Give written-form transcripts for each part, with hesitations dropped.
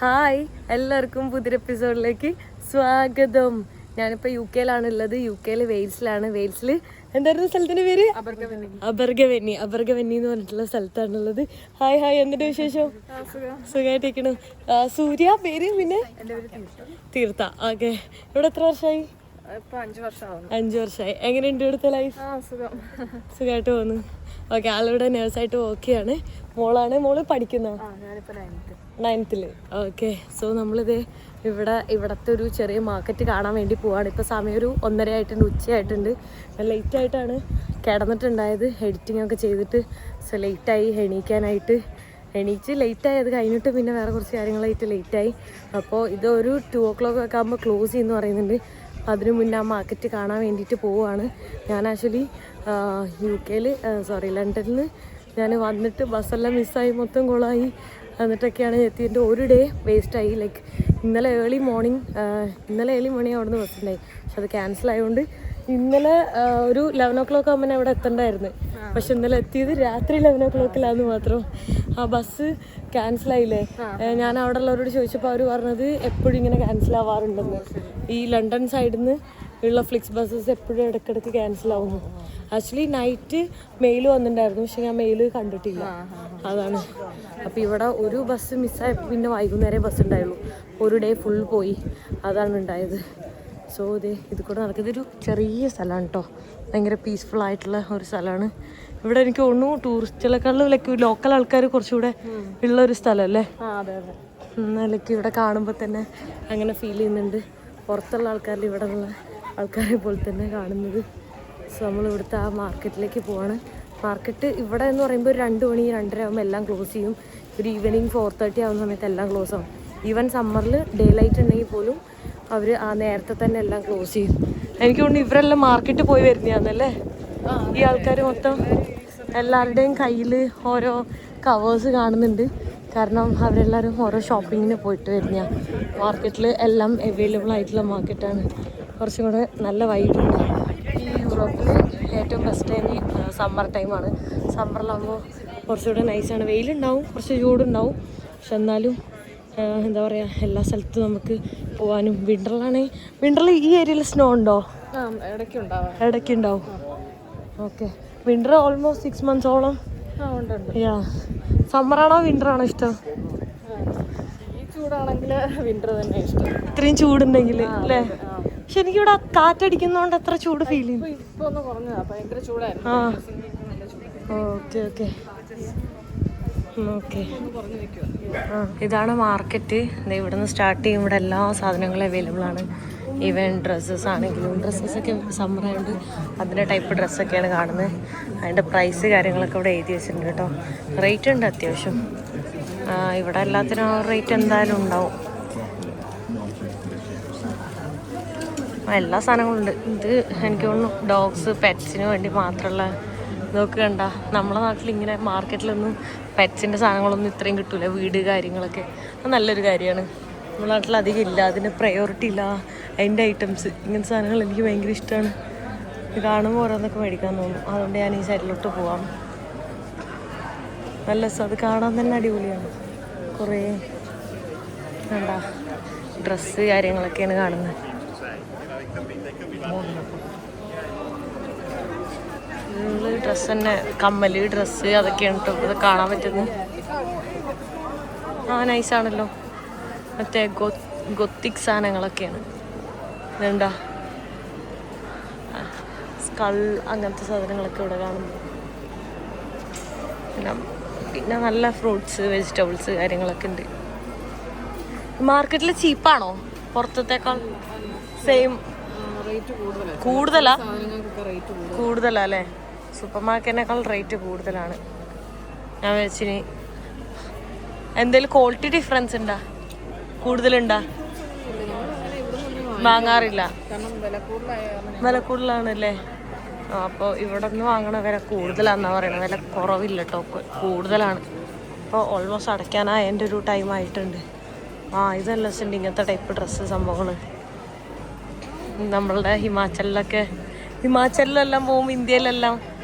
Hi, എല്ലാവർക്കും പുതിയൊരു എപ്പിസോഡിലേക്ക് സ്വാഗതം. ഞാനിപ്പോൾ UK-ലാണുള്ളത്. UK-ൽ വെയിൽസിലാണ്. വെയിൽസിൽ എന്തായിരുന്നു സ്ഥലത്തിൻ്റെ പേര്? അബർഗവെന്നി എന്ന് പറഞ്ഞിട്ടുള്ള സ്ഥലത്താണുള്ളത്. ഹായ്, എന്നിട്ട് വിശേഷം? സുഖമായിട്ടിരിക്കണം. സൂര്യ പേര്, പിന്നെ തീർത്ഥ. ഓക്കെ, ഇവിടെ എത്ര വർഷമായി? 5 വർഷമായി. എങ്ങനെയുണ്ട് ഇവിടുത്തെ ലൈഫ്? സുഖമായിട്ട് പോകുന്നു. ഓക്കെ, ആളിവിടെ നേഴ്സായിട്ട് ഓക്കെയാണ്. മോള് പഠിക്കുന്ന 9th. ഓക്കെ, സോ നമ്മളിത് ഇവിടത്തെ ഒരു ചെറിയ മാർക്കറ്റ് കാണാൻ വേണ്ടി പോവാണ്. ഇപ്പോൾ സമയം ഒരു 1:30 ആയിട്ടുണ്ട്, ഉച്ചയായിട്ടുണ്ട്. ലേറ്റായിട്ടാണ് കിടന്നിട്ടുണ്ടായത്, എഡിറ്റിംഗ് ഒക്കെ ചെയ്തിട്ട്. സോ ലേറ്റായി എണീച്ച് ലേറ്റായി. അത് കഴിഞ്ഞിട്ട് പിന്നെ വേറെ കുറച്ച് കാര്യങ്ങളായിട്ട് ലേറ്റായി. അപ്പോൾ ഇതൊരു 2 o'clock ഒക്കെ ആകുമ്പോൾ ക്ലോസ് ചെയ്യുമെന്ന് പറയുന്നുണ്ട്. അതിനു മുന്നേ ആ മാർക്കറ്റ് കാണാൻ വേണ്ടിയിട്ട് പോവുകയാണ്. ഞാൻ ആക്ച്വലി ലണ്ടനിൽ ഞാൻ വന്നിട്ട് ബസ്സെല്ലാം മിസ്സായി, മൊത്തം കോളായി. എന്നിട്ടൊക്കെയാണ് എത്തിയിട്ട് ഒരു ഡേ വേസ്റ്റായി. ലൈക്ക് ഇന്നലെ ഏർലി മോർണിംഗ് അവിടെ നിന്ന് ബസ്സുണ്ടായി, പക്ഷെ അത് ക്യാൻസൽ ആയതുകൊണ്ട് ഇന്നലെ ഒരു 11 o'clock ആകുമ്പോൾ അവിടെ എത്തണ്ടായിരുന്നു. പക്ഷെ ഇന്നലെ എത്തിയത് രാത്രി 11 o'clock മാത്രം. ആ ബസ് ക്യാൻസലായില്ലേ. ഞാൻ അവിടെ ഉള്ളവരോട് ചോദിച്ചപ്പോൾ അവർ പറഞ്ഞത് എപ്പോഴും ഇങ്ങനെ ക്യാൻസൽ ആവാറുണ്ടെന്ന്. ഈ ലണ്ടൻ സൈഡിൽ നിന്ന് ഉള്ള ഫ്ലിക്സ് ബസ്സസ് എപ്പോഴും ഇടയ്ക്കിടയ്ക്ക് ക്യാൻസൽ ആവുന്നു. ആക്ച്വലി നൈറ്റ് മെയിൽ വന്നിട്ടുണ്ടായിരുന്നു, പക്ഷെ ഞാൻ മെയിൽ കണ്ടിട്ടില്ല. അതാണ്. അപ്പോൾ ഇവിടെ ഒരു ബസ് മിസ്സായപ്പോൾ പിന്നെ വൈകുന്നേരം ബസ് ഉണ്ടായുള്ളൂ. ഒരു ഡേ ഫുൾ പോയി. അതാണ് ഉണ്ടായത്. സോ ഇത് കൂടെ നടക്കുന്നത് ഒരു ചെറിയ സ്ഥലമാണ് കേട്ടോ. ഭയങ്കര പീസ്ഫുൾ ആയിട്ടുള്ള ഒരു സ്ഥലമാണ്. ഇവിടെ എനിക്ക് തോന്നുന്നു ടൂറിസ്റ്റുകളെക്കാളും ലോക്കൽ ആൾക്കാർ കുറച്ചുകൂടെ ഉള്ളൊരു സ്ഥലമല്ലേ. ലൈക്ക് ഇവിടെ കാണുമ്പോൾ തന്നെ അങ്ങനെ ഫീൽ ചെയ്യുന്നുണ്ട്. പുറത്തുള്ള ആൾക്കാരിൽ ഇവിടെ ഉള്ള ആൾക്കാരെ പോലെ തന്നെ കാണുന്നത്. സോ നമ്മൾ ഇവിടുത്തെ ആ മാർക്കറ്റിലേക്ക് പോവാണ്. മാർക്കറ്റ് ഇവിടെ എന്ന് പറയുമ്പോൾ 2 മണി 2:30 ആകുമ്പോൾ എല്ലാം ക്ലോസ് ചെയ്യും. ഒരു ഈവനിങ് 4:30 ആവുന്ന സമയത്ത് എല്ലാം ക്ലോസ് ആവും. ഈവൻ സമ്മറിൽ ഡേ ലൈറ്റ് ഉണ്ടെങ്കിൽ പോലും അവർ ആ നേരത്തെ തന്നെ എല്ലാം ക്ലോസ് ചെയ്യും. എനിക്ക് തോന്നുന്നു ഇവരെല്ലാം മാർക്കറ്റ് പോയി വരുന്നതാണല്ലേ. ഈ ആൾക്കാർ മൊത്തം എല്ലാവരുടെയും കയ്യിൽ ഓരോ കവേഴ്സ് കാണുന്നുണ്ട്. കാരണം അവരെല്ലാവരും ഓരോ ഷോപ്പിങ്ങിന് പോയിട്ട് വരുന്ന മാർക്കറ്റിൽ എല്ലാം അവൈലബിൾ ആയിട്ടുള്ള മാർക്കറ്റാണ്. കുറച്ചും കൂടെ നല്ല വൈബുണ്ട്. ഈ യൂറോപ്പിൽ ഏറ്റവും ബെസ്റ്റ് ടൈം ഈ സമ്മർ ടൈമാണ്. സമ്മറിലാകുമ്പോൾ കുറച്ചുകൂടെ നൈസാണ്. വെയിലുണ്ടാവും, കുറച്ച് ചൂടുണ്ടാവും, പക്ഷെ എന്നാലും എന്താ പറയുക, എല്ലാ സ്ഥലത്തും നമുക്ക് പോകാനും. വിൻ്ററിൽ ഈ ഏരിയയിൽ സ്നോ ഉണ്ടോ? ഇടയ്ക്കുണ്ടാവും. ഓക്കെ, വിൻ്റർ ഓൾമോസ്റ്റ് 6 months യാ. സമ്മറാണോ വിൻ്ററാണോ ഇഷ്ടം? ചൂടാണെങ്കിൽ വിൻ്റർ തന്നെ ഇഷ്ടം, ഇത്രയും ചൂടുണ്ടെങ്കിൽ അല്ലേ. പക്ഷെ എനിക്കിവിടെ കാറ്റടിക്കുന്നതുകൊണ്ട് അത്ര ചൂട് ഫീൽ ചെയ്യും. ഓക്കെ. ഇതാണ് മാർക്കറ്റ്. ഇവിടെ നിന്ന് സ്റ്റാർട്ട് ചെയ്യും. ഇവിടെ എല്ലാ സാധനങ്ങളും അവൈലബിൾ ആണ്. ഈവൻ ഡ്രസ്സസ് ആണെങ്കിലും, ഡ്രസ്സസൊക്കെ സമ്മർ ആയതുകൊണ്ട് അതിൻ്റെ ടൈപ്പ് ഡ്രസ്സൊക്കെയാണ് കാണുന്നത്. അതിൻ്റെ പ്രൈസ് കാര്യങ്ങളൊക്കെ ഇവിടെ എഴുതി വെച്ചിട്ടുണ്ട് കേട്ടോ. റേറ്റ് ഉണ്ട് അത്യാവശ്യം. ഇവിടെ എല്ലാത്തിനും റേറ്റ് എന്തായാലും ഉണ്ടാവും. എല്ലാ സാധനങ്ങളും ഉണ്ട്. ഇത് എനിക്ക് തോന്നുന്നു ഡോഗ്സ് പെറ്റ്സിന് വേണ്ടി മാത്രമുള്ള. ഇതൊക്കെ കണ്ട, നമ്മളെ നാട്ടിൽ ഇങ്ങനെ മാർക്കറ്റിലൊന്നും പെറ്റ്സിൻ്റെ സാധനങ്ങളൊന്നും ഇത്രയും കിട്ടില്ല. വീട് കാര്യങ്ങളൊക്കെ അത് നല്ലൊരു കാര്യമാണ്. നമ്മുടെ നാട്ടിൽ അധികം ഇല്ല, അതിന് പ്രയോറിറ്റി ഇല്ല. അതിൻ്റെ ഐറ്റംസ് ഇങ്ങനത്തെ സാധനങ്ങൾ എനിക്ക് ഭയങ്കര ഇഷ്ടമാണ്. ഇത് കാണുമ്പോൾ ഓരോന്നൊക്കെ മേടിക്കാൻ തോന്നും. അതുകൊണ്ട് ഞാൻ ഈ സൈഡിലോട്ട് പോവാം. നല്ല രസം, അത് കാണാൻ തന്നെ അടിപൊളിയാണ്. കുറേ വേണ്ട ഡ്രസ്സ് കാര്യങ്ങളൊക്കെയാണ് കാണുന്നത്. ഡ്രസ്സ് തന്നെ, കമ്മല്, ഡ്രസ്സ്, അതൊക്കെയാണ് കേട്ടോ ഇത് കാണാൻ പറ്റുന്നത്. നൈസാണല്ലോ. മറ്റേ ഗൊത്തിക് സാധനങ്ങളൊക്കെയാണ്. ഇതെന്താ സ്കൾ, അങ്ങനത്തെ സാധനങ്ങളൊക്കെ ഇവിടെ കാണുന്നു. പിന്നെ നല്ല ഫ്രൂട്ട്സ്, വെജിറ്റബിൾസ് കാര്യങ്ങളൊക്കെ ഉണ്ട്. മാർക്കറ്റിൽ ചീപ്പാണോ പുറത്തേക്കാൾ? സെയിം കൂടുതലാ അല്ലേ? സൂപ്പർ മാർക്കറ്റിനേക്കാൾ റേറ്റ് കൂടുതലാണ്. ഞാൻ വെച്ചിന് എന്തെങ്കിലും ക്വാളിറ്റി ഡിഫറൻസ് ഉണ്ടാ? കൂടുതലുണ്ടാ? വാങ്ങാറില്ല, വില കൂടുതലാണല്ലേ. അപ്പോൾ ഇവിടെ നിന്ന് വാങ്ങണ വില കൂടുതലാണെന്നാണ് പറയണത്. വില കുറവില്ല കേട്ടോ, കൂടുതലാണ്. അപ്പോൾ ഓൾമോസ്റ്റ് അടയ്ക്കാനായി എൻ്റെ ഒരു ടൈം ആയിട്ടുണ്ട്. ഇതല്ല ഉണ്ട് ഇങ്ങനത്തെ ടൈപ്പ് ഡ്രസ്സ് സംഭവങ്ങൾ. നമ്മളുടെ ഹിമാചലിലെല്ലാം പോകുമ്പോൾ ഇന്ത്യയിലെല്ലാം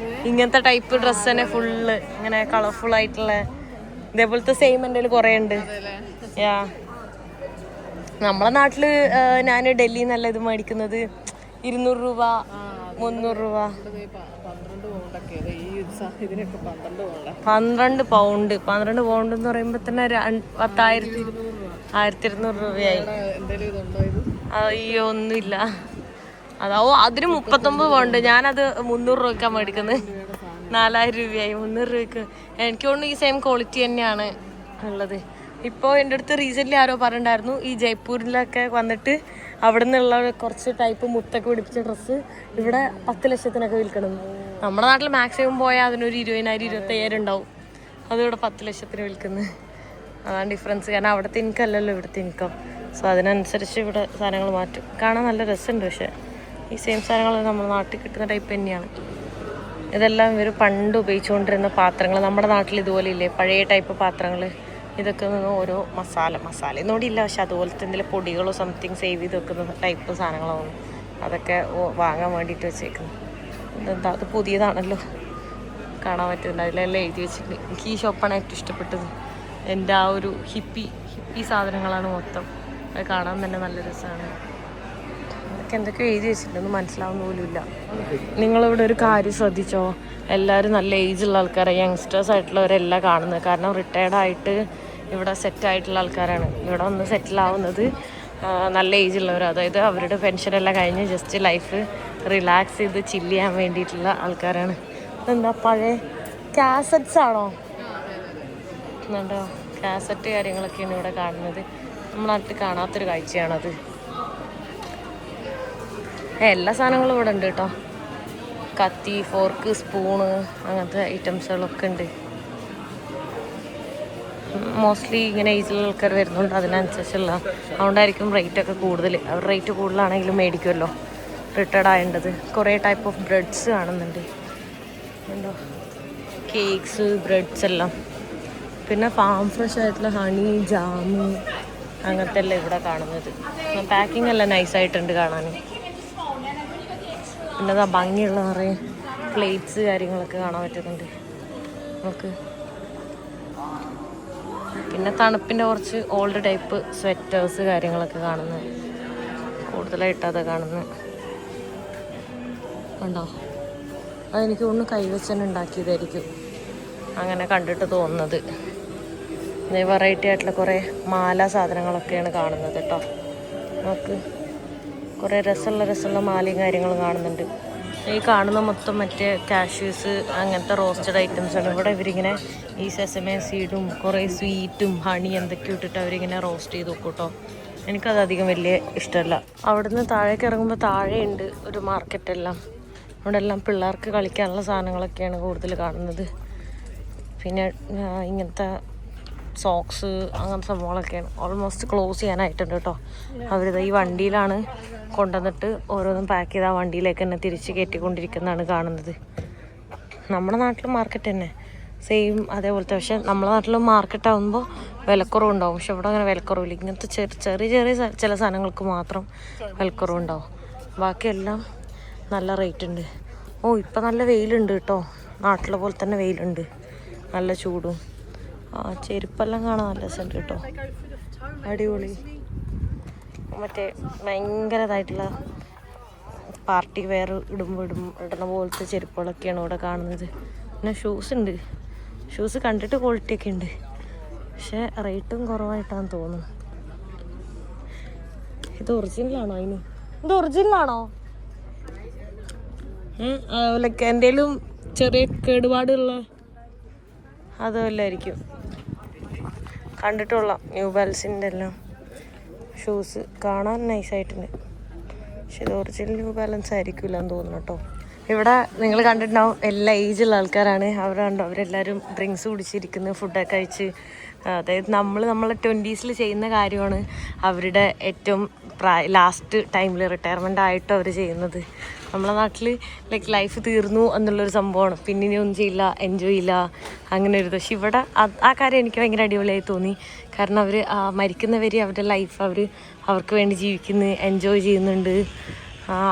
ഇങ്ങനത്തെ ടൈപ്പ് ഡ്രസ്സ് തന്നെ ഫുള്ള് ഇങ്ങനെ കളർഫുൾ ആയിട്ടുള്ള ഇതേപോലത്തെ സെയിം എൻ്റെ കുറേ ഉണ്ട്. യാ നമ്മളെ നാട്ടില് ഞാൻ ഡൽഹിയിൽ നിന്നല്ല ഇത് മേടിക്കുന്നത് 200 രൂപ 300 രൂപ 12 പൗണ്ട് എന്ന് പറയുമ്പോ തന്നെ 1200 രൂപയായി. അയ്യോ ഒന്നുമില്ല. അതാവോ അതിന് 39 പൗണ്ട്. ഞാനത് 300 രൂപയ്ക്കാണ് മേടിക്കുന്നത്. 4000 രൂപയായി. 300 രൂപയ്ക്ക് എനിക്ക് തോന്നുന്നു ഈ സെയിം ക്വാളിറ്റി തന്നെയാണ് ഉള്ളത്. ഇപ്പോൾ എൻ്റെ അടുത്ത് റീസെൻ്റ്ലി ആരോ പറഞ്ഞിട്ടുണ്ടായിരുന്നു ഈ ജയ്പൂരിലൊക്കെ വന്നിട്ട് അവിടെ നിന്നുള്ള കുറച്ച് ടൈപ്പ് മുത്തൊക്കെ പിടിപ്പിച്ച ഡ്രസ്സ് ഇവിടെ 10 ലക്ഷത്തിനൊക്കെ വിൽക്കണം. നമ്മുടെ നാട്ടിൽ മാക്സിമം പോയാൽ അതിനൊരു 20,000 25,000 ഉണ്ടാവും. അതിവിടെ 10 ലക്ഷത്തിന് വിൽക്കുന്നത്. അതാണ് ഡിഫറൻസ്. കാരണം അവിടുത്തെ ഇൻകല്ലല്ലോ ഇവിടുത്തെ ഇൻകം. സോ അതിനനുസരിച്ച് ഇവിടെ സാധനങ്ങൾ മാറ്റും. കാണാൻ നല്ല രസമുണ്ട്. പക്ഷേ ഈ സെയിം സാധനങ്ങൾ നമ്മുടെ നാട്ടിൽ കിട്ടുന്ന ടൈപ്പ് തന്നെയാണ്. ഇതെല്ലാം ഇവർ പണ്ട് ഉപയോഗിച്ചുകൊണ്ടിരുന്ന പാത്രങ്ങൾ. നമ്മുടെ നാട്ടിൽ ഇതുപോലെ ഇല്ലേ പഴയ ടൈപ്പ് പാത്രങ്ങൾ. ഇതൊക്കെ ഓരോ മസാലയൊന്നും ഇല്ല. പക്ഷെ അതുപോലത്തെ എന്തെങ്കിലും പൊടികളോ സംതിങ് സേവ് ചെയ്ത് വെക്കുന്ന ടൈപ്പ് സാധനങ്ങളാണ്. അതൊക്കെ വാങ്ങാൻ വേണ്ടിയിട്ട് വെച്ചേക്കുന്നു. ഇതെന്താ അത് പുതിയതാണല്ലോ, കാണാൻ പറ്റുന്നുണ്ട്. അതിലെല്ലാം എഴുതി വെച്ചിട്ടുണ്ട്. എനിക്ക് ഈ ഷോപ്പാണ് ഏറ്റവും ഇഷ്ടപ്പെട്ടത്. എൻ്റെ ആ ഒരു ഹിപ്പി സാധനങ്ങളാണ് മൊത്തം. അത് കാണാൻ തന്നെ നല്ല രസമാണ്. അതൊക്കെ എന്തൊക്കെയോ എഴുതി വെച്ചിട്ടുണ്ടെന്ന് മനസ്സിലാവുന്ന പോലും ഇല്ല. നിങ്ങളിവിടെ ഒരു കാര്യം ശ്രദ്ധിച്ചോ, എല്ലാവരും നല്ല ഏജുള്ള ആൾക്കാരാണ്, യങ്സ്റ്റേഴ്സ് ആയിട്ടുള്ളവരെല്ലാം കാണുന്നത്. കാരണം റിട്ടയർഡായിട്ട് ഇവിടെ സെറ്റായിട്ടുള്ള ആൾക്കാരാണ്. ഇവിടെ വന്ന് സെറ്റിലാവുന്നത് നല്ല ഏജുള്ളവർ. അതായത് അവരുടെ പെൻഷനെല്ലാം കഴിഞ്ഞ് ജസ്റ്റ് ലൈഫ് റിലാക്സ് ചെയ്ത് ചില്ല് ചെയ്യാൻ വേണ്ടിയിട്ടുള്ള ആൾക്കാരാണ്. എന്താ പഴയ കാസറ്റ്സ് ആണോ എന്നുണ്ടോ? കാസറ്റ് കാര്യങ്ങളൊക്കെയാണ് ഇവിടെ കാണുന്നത്. നമ്മുടെ നാട്ടിൽ കാണാത്തൊരു കാഴ്ചയാണത്. എല്ലാ സാധനങ്ങളും ഇവിടെ ഉണ്ട് കേട്ടോ. കത്തി, ഫോർക്ക്, സ്പൂണ്, അങ്ങനത്തെ ഐറ്റംസുകളൊക്കെ ഉണ്ട്. മോസ്റ്റ്ലി ഇങ്ങനെ ഏജിലുള്ള ആൾക്കാർ വരുന്നുണ്ട്. അതിനനുസരിച്ചുള്ള അതുകൊണ്ടായിരിക്കും റേറ്റൊക്കെ കൂടുതൽ. അവർ റേറ്റ് കൂടുതലാണെങ്കിലും മേടിക്കുമല്ലോ, റിട്ടയർഡ് ആയേണ്ടത്. കുറേ ടൈപ്പ് ഓഫ് ബ്രെഡ്സ് കാണുന്നുണ്ട്. ഉണ്ടോ കേക്ക്സ്, ബ്രെഡ്സ് എല്ലാം. പിന്നെ ഫാം ഫ്രഷ് ആയിട്ടുള്ള ഹണി, ജാമ് അങ്ങനത്തെ എല്ലാം ഇവിടെ കാണുന്നത്. പാക്കിംഗ് എല്ലാം നൈസായിട്ടുണ്ട് കാണാൻ. പിന്നെ അതാ ഭംഗിയുള്ള കുറേ പ്ലേറ്റ്സ് കാര്യങ്ങളൊക്കെ കാണാൻ പറ്റുന്നുണ്ട് നമുക്ക്. പിന്നെ തണുപ്പിൻ്റെ കുറച്ച് ഓൾഡ് ടൈപ്പ് സ്വെറ്റേഴ്സ് കാര്യങ്ങളൊക്കെ കാണുന്നു. കൂടുതലായിട്ട് അത് കാണുന്നു. ഉണ്ടോ? അതെനിക്ക് ഒന്ന് കൈവച്ചന്നെ ഉണ്ടാക്കിയതായിരിക്കും, അങ്ങനെ കണ്ടിട്ട് തോന്നുന്നത്. വെറൈറ്റി ആയിട്ടുള്ള കുറേ മാല സാധനങ്ങളൊക്കെയാണ് കാണുന്നത് കേട്ടോ. നമുക്ക് കുറേ രസമുള്ള മാലയും കാര്യങ്ങളും കാണുന്നുണ്ട്. ഈ കാണുന്ന മൊത്തം മറ്റേ കാഷ്യൂസ് അങ്ങനത്തെ റോസ്റ്റഡ് ഐറ്റംസാണ്. ഇവിടെ ഇവരിങ്ങനെ ഈ സെസമേ സീഡും കുറേ സ്വീറ്റും ഹണി എന്തൊക്കെ ഇട്ടിട്ട് അവരിങ്ങനെ റോസ്റ്റ് ചെയ്ത് വെക്കും കേട്ടോ. എനിക്കത് അധികം വലിയ ഇഷ്ടമല്ല. അവിടുന്ന് താഴേക്ക് ഇറങ്ങുമ്പോൾ താഴെയുണ്ട് ഒരു മാർക്കറ്റെല്ലാം. അവിടെ എല്ലാം പിള്ളേർക്ക് കളിക്കാനുള്ള സാധനങ്ങളൊക്കെയാണ് കൂടുതൽ കാണുന്നത്. പിന്നെ ഇങ്ങനത്തെ സോക്സ് അങ്ങനത്തെ സംഭവങ്ങളൊക്കെയാണ്. ഓൾമോസ്റ്റ് ക്ലോസ് ചെയ്യാനായിട്ടുണ്ട് കേട്ടോ. അവരിത് ഈ വണ്ടിയിലാണ് കൊണ്ടുവന്നിട്ട് ഓരോന്നും പാക്ക് ചെയ്ത് ആ വണ്ടിയിലേക്ക് തന്നെ തിരിച്ച് കയറ്റിക്കൊണ്ടിരിക്കുന്നതാണ് കാണുന്നത്. നമ്മുടെ നാട്ടിൽ മാർക്കറ്റ് തന്നെ സെയിം അതേപോലത്തെ. പക്ഷെ നമ്മുടെ നാട്ടിൽ മാർക്കറ്റ് ആകുമ്പോൾ വിലക്കുറവുണ്ടാവും. പക്ഷെ ഇവിടെ അങ്ങനെ വിലക്കുറവില്ല. ഇങ്ങനത്തെ ചെറിയ ചില സാധനങ്ങൾക്ക് മാത്രം വിലക്കുറവുണ്ടാവും. ബാക്കിയെല്ലാം നല്ല റേറ്റ് ഉണ്ട്. ഇപ്പം നല്ല വെയിലുണ്ട് കേട്ടോ. നാട്ടിലെ പോലെ തന്നെ വെയിലുണ്ട്, നല്ല ചൂടും. ചെരുപ്പെല്ലാം കാണാൻ നല്ല രസമുണ്ട് കേട്ടോ, അടിപൊളി. മറ്റേ ഭയങ്കരതായിട്ടുള്ള പാർട്ടി വെയർ ഇടുന്ന പോലത്തെ ചെരുപ്പുകളൊക്കെയാണ് ഇവിടെ കാണുന്നത്. പിന്നെ ഷൂസ് ഉണ്ട്. ഷൂസ് കണ്ടിട്ട് ക്വാളിറ്റി ഒക്കെ ഉണ്ട്, പക്ഷേ റേറ്റും കുറവായിട്ടാണ് തോന്നുന്നത്. ഇത് ഒറിജിനലാണോ? ഇത് ഒറിജിനലാണോ? ലൈക്ക് എന്തെങ്കിലും ചെറിയ കേടുപാടുള്ള അതുമല്ലായിരിക്കും. കണ്ടിട്ടുള്ള ന്യൂ ബാലൻസിൻ്റെ എല്ലാം ഷൂസ് കാണാൻ നൈസായിട്ടുണ്ട്. പക്ഷെ ഇത് ഒറിജിനൽ ന്യൂ ബാലൻസ് ആയിരിക്കില്ല എന്ന് തോന്നുന്നു കേട്ടോ. ഇവിടെ നിങ്ങൾ കണ്ടിട്ടുണ്ടാവും എല്ലാ ഏജുള്ള ആൾക്കാരാണ്. അവരെല്ലാവരും ഡ്രിങ്ക്സ് കുടിച്ചിരിക്കുന്നു, ഫുഡൊക്കെ കഴിച്ച്. അതായത് നമ്മളെ 20s ചെയ്യുന്ന കാര്യമാണ് അവരുടെ ഏറ്റവും ലാസ്റ്റ് ടൈമിൽ റിട്ടയർമെൻ്റ് ആയിട്ടും അവർ ചെയ്യുന്നത്. നമ്മളെ നാട്ടിൽ ലൈക്ക് ലൈഫ് തീർന്നു എന്നുള്ളൊരു സംഭവമാണ്. പിന്നെ ഇനി ഒന്നും ചെയ്യില്ല, എൻജോയ് ചെയ്യില്ല, അങ്ങനെ ഒരു. പക്ഷെ ഇവിടെ ആ കാര്യം എനിക്ക് ഭയങ്കര അടിപൊളിയായി തോന്നി. കാരണം അവർ മരിക്കുന്നവരെ അവരുടെ ലൈഫ് അവർക്ക് വേണ്ടി ജീവിക്കുന്നു, എൻജോയ് ചെയ്യുന്നുണ്ട്,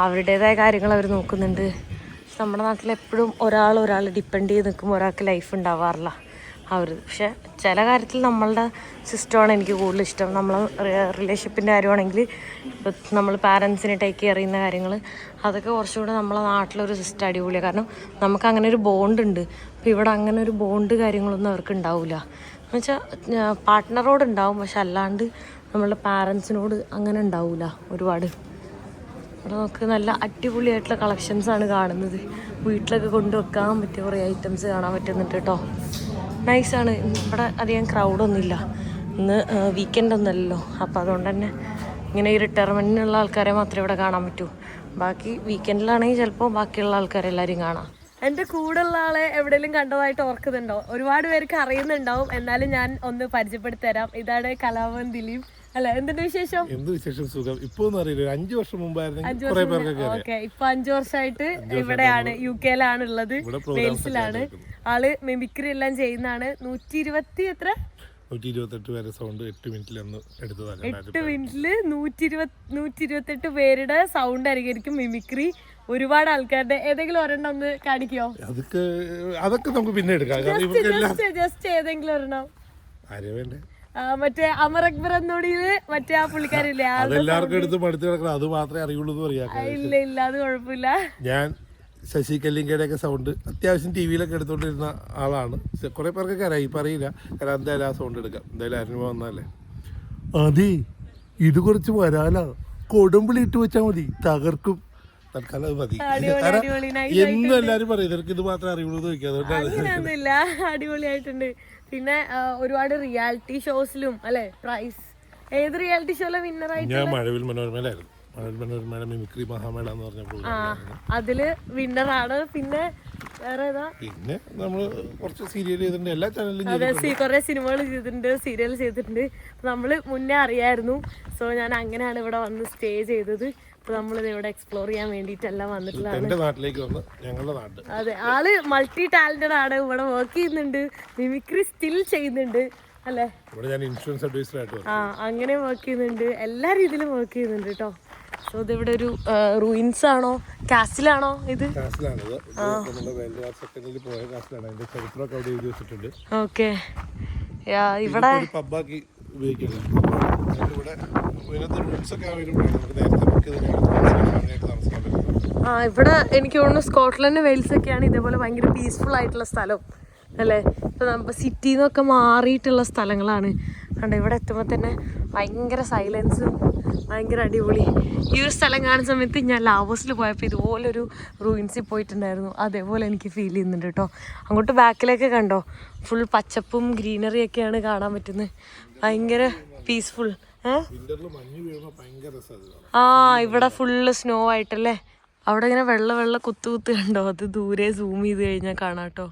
അവരുടേതായ കാര്യങ്ങൾ അവർ നോക്കുന്നുണ്ട്. നമ്മുടെ നാട്ടിൽ എപ്പോഴും ഒരാൾ ഡിപ്പെൻഡ് ചെയ്ത് നിൽക്കുമ്പോൾ ഒരാൾക്ക് ലൈഫ് ഉണ്ടാവാറില്ല. പക്ഷെ ചില കാര്യത്തിൽ നമ്മളുടെ സിസ്റ്റമാണ് എനിക്ക് കൂടുതൽ ഇഷ്ടം. നമ്മൾ റിലേഷൻഷിപ്പിൻ്റെ കാര്യമാണെങ്കിൽ ഇപ്പോൾ നമ്മൾ പാരൻസിനെ ടേക്ക് കെയർ ചെയ്യുന്ന കാര്യങ്ങൾ അതൊക്കെ കുറച്ചുകൂടെ നമ്മളെ നാട്ടിലൊരു സിസ്റ്റം അടിപൊളിയാണ്. കാരണം നമുക്ക് അങ്ങനെ ഒരു ബോണ്ട് ഉണ്ട്. അപ്പോൾ ഇവിടെ അങ്ങനെ ഒരു ബോണ്ട് കാര്യങ്ങളൊന്നും അവർക്ക് ഉണ്ടാവില്ല. എന്ന് വെച്ചാൽ പാർട്ട്ണറോട് ഉണ്ടാവും, പക്ഷെ അല്ലാണ്ട് നമ്മളുടെ പാരൻസിനോട് അങ്ങനെ ഉണ്ടാവില്ല ഒരുപാട്. ഇവിടെ നമുക്ക് നല്ല അടിപൊളിയായിട്ടുള്ള കളക്ഷൻസാണ് കാണുന്നത്. വീട്ടിലൊക്കെ കൊണ്ടുവെക്കാൻ പറ്റിയ കുറേ ഐറ്റംസ് കാണാൻ പറ്റുന്നുണ്ട് കേട്ടോ. നൈസാണ്. ഇവിടെ അധികം ക്രൗഡൊന്നുമില്ല. ഇന്ന് വീക്കെൻഡ് ഒന്നുമല്ലല്ലോ, അപ്പോൾ അതുകൊണ്ട് തന്നെ ഇങ്ങനെ ഈ റിട്ടയർമെൻറ്റിനുള്ള ആൾക്കാരെ മാത്രമേ ഇവിടെ കാണാൻ പറ്റൂ. ബാക്കി വീക്കെൻഡിലാണെങ്കിൽ ചിലപ്പോൾ ബാക്കിയുള്ള ആൾക്കാരെല്ലാവരും കാണാം. എൻ്റെ കൂടെയുള്ള ആളെ എവിടെയെങ്കിലും കണ്ടതായിട്ട് ഓർക്കുന്നുണ്ടോ? ഒരുപാട് പേർക്ക് അറിയുന്നുണ്ടാവും, എന്നാലും ഞാൻ ഒന്ന് പരിചയപ്പെടുത്തി തരാം. ഇതാണ് കലാഭവൻ ദിലീപ്. അല്ല, എന്തിന്റെ വിശേഷം? എന്ത് വിശേഷം? സുഖം. ഇപ്പൊ അറിയില്ല, 5 വർഷം മുമ്പായിരുന്നു. ഇപ്പൊ 5 വർഷമായിട്ട് ഇവിടെയാണ്, UK ലാണ് ഉള്ളത്, വെയിൽസിലാണ്. ആള് മിമിക്രി എല്ലാം ചെയ്യുന്നതാണ്. 128 പേരെ സൗണ്ട് 8 മിനിറ്റിൽ എടുത്തതാണ്. 8 മിനിറ്റില് 128 പേരുടെ സൗണ്ട് അനുകരിക്കും മിമിക്രി. ഒരുപാട് ആൾക്കാരുടെ ഏതെങ്കിലും ഒരെണ്ണം ഒന്ന് കാണിക്കോ? അതൊക്കെ നമുക്ക് പിന്നെ എടുക്കാം. ജസ്റ്റ് ഏതെങ്കിലും ഒരെണ്ണം. ആരെ വേണ്ടേ? മറ്റേ അമർ അക്ബർ എന്നോടിയില് മറ്റേ ആ പുള്ളിക്കാരില്ലേ, അതെല്ലാവർക്കും എടുത്ത് മടുത്ത് കിടക്കണം. അത് മാത്രമേ അറിയുള്ളൂ എന്ന് പറയാം. ഇല്ല അത് കുഴപ്പമില്ല. ഞാൻ ശശി കല്ലിങ്കയുടെ ഒക്കെ സൗണ്ട് അത്യാവശ്യം ടി വിയിലൊക്കെ എടുത്തോണ്ടിരുന്ന ആളാണ്. കുറെ പേർക്കൊക്കെ അറിയാം, ഇപ്പം അറിയില്ല. കാരണം എന്തായാലും ആ സൗണ്ട് എടുക്കാം. എന്തായാലും അനുഭവം വന്നാലേ. അതെ, ഇത് കുറച്ച് വരാല കൊടുമ്പിളി ഇട്ട് വെച്ചാൽ മതി, തകർക്കും. തൽക്കാലം അത് മതി. എന്നും എല്ലാരും പറയും നിനക്ക് ഇത് മാത്രമേ അറിയുള്ളൂ എന്ന് ചോദിക്കാം. അങ്ങനെയൊന്നുമില്ല, അടിപൊളിയായിട്ടുണ്ട്. പിന്നെ ഒരുപാട് റിയാലിറ്റി ഷോസിലും അല്ലെ പ്രൈസ്. ഏത് റിയാലിറ്റി ഷോയിലെ വിന്നറായിട്ട്? ഞാൻ മഴവിൽ മനോരമയിലായിരുന്നു. മഴവിൽ മനോരമ മിമിക്രി മഹാമേള എന്ന് പറഞ്ഞ പ്രോഗ്രാം, അതില് വിന്നറാണ്. പിന്നെ വേറെ ഏതാ? പിന്നെ നമ്മള് കുറച്ച് സീരിയൽ ചെയ്തിട്ടുണ്ട്, എല്ലാ ചാനലിലും. അതെ, കുറെ സിനിമകൾ ചെയ്തിട്ടുണ്ട്, സീരിയൽ ചെയ്തിട്ടുണ്ട്. നമ്മള് മുന്നേ അറിയായിരുന്നു. സോ ഞാൻ അങ്ങനെയാണ് ഇവിടെ വന്ന് സ്റ്റേ ചെയ്തത്. നമ്മളിത് ഇവിടെ എക്സ്പ്ലോർ ചെയ്യാൻ വേണ്ടിയിട്ടെല്ലാം വന്നിട്ടുള്ളതാണ്. എന്റെ നാട്ടിലേക്ക് വന്ന് ഞങ്ങളുടെ നാട്. അതെ, ആള് മൾട്ടി ടാലന്റഡ് ആണ്. ഇവിടെ വർക്ക് ചെയ്യുന്നുണ്ട്, മിമിക്രി സ്റ്റിൽ ചെയ്യുന്നുണ്ട് അല്ലേ? ഇവിടെ ഞാൻ ഇൻഷുറൻസ് അഡ്വൈസർ ആയിട്ട് അങ്ങനെ വർക്ക് ചെയ്യുന്നുണ്ട്. എല്ലാ രീതിയിലും വർക്ക് ചെയ്യുന്നുണ്ട് കേട്ടോ. സോ ഇത് ഇവിടെ ഒരു റൂയിൻസ് ആണോ കാസിലാണോ? ഇത് കാസിലാണിത്. പോയ കാസിലാണ്. അതിന്റെ ചരിത്രമൊക്കെ അവിടെ എഴുതി വെച്ചിട്ടുണ്ട്. ഓക്കെ, ഇവിടെ പബ്ബാക്കി ഉപയോഗിക്കുന്നത്. ഇവിടെ എനിക്ക് തോന്നുന്നു സ്കോട്ട്ലൻഡ് വെയിൽസ് ഒക്കെയാണ് ഇതേപോലെ ഭയങ്കര പീസ്ഫുൾ ആയിട്ടുള്ള സ്ഥലം അല്ലേ? ഇപ്പം നമ്മൾ സിറ്റിയിൽ നിന്നൊക്കെ മാറിയിട്ടുള്ള സ്ഥലങ്ങളാണ്. കണ്ടോ, ഇവിടെ എത്തുമ്പോൾ തന്നെ ഭയങ്കര സൈലൻസും ഭയങ്കര അടിപൊളി. ഈ ഒരു സ്ഥലം കാണുന്ന സമയത്ത് ഞാൻ ലാവോസിൽ പോയപ്പോൾ ഇതുപോലൊരു റൂയിൻസിൽ പോയിട്ടുണ്ടായിരുന്നു. അതേപോലെ എനിക്ക് ഫീൽ ചെയ്യുന്നുണ്ട് കേട്ടോ. അങ്ങോട്ട് ബാക്കിലേക്ക് കണ്ടോ, ഫുൾ പച്ചപ്പും ഗ്രീനറിയൊക്കെയാണ് കാണാൻ പറ്റുന്നത്. ഭയങ്കര പീസ്ഫുൾ. ഇവിടെ ഫുള്ള് സ്നോ ആയിട്ടല്ലേ? അവിടെ ഇങ്ങനെ വെള്ള കുത്ത് കണ്ടോ? അത് ദൂരെ സൂം ചെയ്ത് കഴിഞ്ഞാൽ കാണാം കേട്ടോ.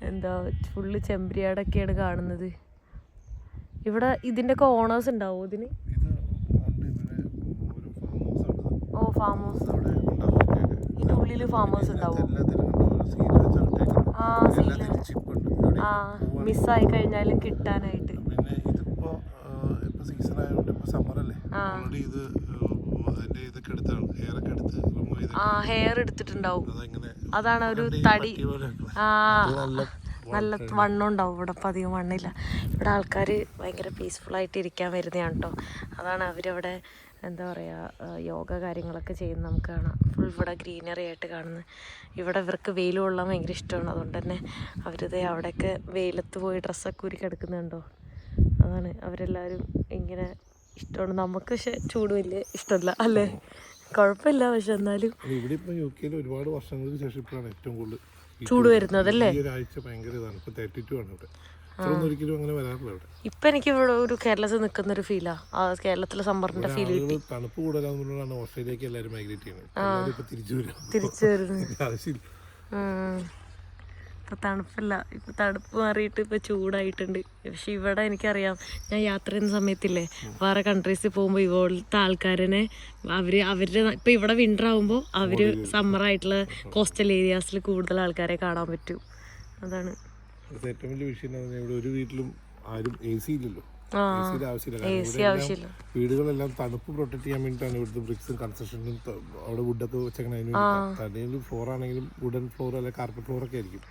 എന്താ ഫുള്ള് ചെമ്പരിയാടൊക്കെയാണ് കാണുന്നത്. ഇവിടെ ഇതിന്റെ ഒക്കെ ഓണേഴ്സ് ഉണ്ടാവോ ഇതിന്? ഓ, ഫാം ഹൗസ്. ഇതിന്റെ ഉള്ളില് ഫാം ഹൗസ് ഉണ്ടാവോ? മിസ്സായി കഴിഞ്ഞാലും കിട്ടാനായിട്ട്. ഹെയർ എടുത്തിട്ടുണ്ടാവും. അതാണ് ഒരു തടി. നല്ല വണ്ണം ഉണ്ടാവും ഇവിടെ. അപ്പം അധികം വണ്ണില്ല. ഇവിടെ ആൾക്കാർ ഭയങ്കര പീസ്ഫുള്ളായിട്ട് ഇരിക്കാൻ വരുന്നതാണ് കേട്ടോ. അതാണ് അവരവിടെ എന്താ പറയുക, യോഗ കാര്യങ്ങളൊക്കെ ചെയ്യുന്നത് നമുക്ക് കാണാം. ഫുൾ ഇവിടെ ഗ്രീനറി ആയിട്ട് കാണുന്നത്. ഇവിടെ ഇവർക്ക് വെയിൽ കൊള്ളാൻ ഭയങ്കര ഇഷ്ടമാണ്. അതുകൊണ്ട് തന്നെ അവരിത് അവിടെയൊക്കെ വെയിലത്ത് പോയി ഡ്രസ്സൊക്കെ ഊരി കിടക്കുന്നുണ്ടോ. അതാണ് അവരെല്ലാവരും ഇങ്ങനെ ഇഷ്ടമാണ്. നമുക്ക് പക്ഷെ ചൂട് വലിയ ഇഷ്ടമല്ല അല്ലേ? കുഴപ്പമില്ല, പക്ഷെ എന്നാലും ഇവിടെ ഇപ്പം UK ഒരുപാട് വർഷങ്ങൾക്ക് ശേഷം ഇപ്പോഴാണ് ഏറ്റവും കൂടുതൽ ചൂട് വരുന്നത് അല്ലേ? ഒരാഴ്ച ഭയങ്കര ഇതാണ്. ഇപ്പം 32 ആണ് ഇവിടെ. ഒരിക്കലും അങ്ങനെ വരാറില്ല ഇവിടെ. ഇപ്പൊ എനിക്ക് ഇവിടെ ഒരു കേരളത്തിൽ നിൽക്കുന്ന ഒരു ഫീലാ. കേരളത്തിലെ സമ്മറിന്റെ ഫീൽ കിട്ടി. തണുപ്പ് കൂടുതലാണെന്നുള്ളതാണ് ഓസ്ട്രേലിയക്ക് എല്ലാവരും മൈഗ്രേറ്റ് ചെയ്യുന്നത്. തിരിച്ചു വരുന്നത് ആവശ്യമില്ല. ഇപ്പൊ തണുപ്പല്ല, ഇപ്പൊ തണുപ്പ് മാറിയിട്ട് ഇപ്പൊ ചൂടായിട്ടുണ്ട്. പക്ഷെ ഇവിടെ എനിക്കറിയാം, ഞാൻ യാത്ര ചെയ്യുന്ന സമയത്തില്ലേ വേറെ കൺട്രീസിൽ പോകുമ്പോൾ ഇവിടുത്തെ ആൾക്കാരനെ അവരുടെ ഇപ്പൊ ഇവിടെ വിന്റർ ആകുമ്പോൾ അവര് സമ്മറായിട്ടുള്ള കോസ്റ്റൽ ഏരിയാസിൽ കൂടുതൽ ആൾക്കാരെ കാണാൻ പറ്റും. അതാണ് ഏറ്റവും വലിയ വിഷയം. ഇവിടെ ഒരു വീട്ടിലും ആരും AC ഇല്ലല്ലോ. AC ആവശ്യമില്ല. കാരണം ഇവിടെ വീടുകളെല്ലാം തണുപ്പ് പ്രൊട്ടക്ട് ചെയ്യാൻ വേണ്ടിയിട്ടാണ് ഇവിടുത്തെ ബ്രിക്സും കൺസ്ട്രക്ഷനും അവിടെ വുഡൊക്കെ വെച്ചേക്കണ. അതിന് ഫ്ലോർ ആണെങ്കിലും വുഡൻ ഫ്ലോർ അല്ലെങ്കിൽ കാർപ്പറ്റ് ഫ്ലോർ ഒക്കെ ആയിരിക്കും.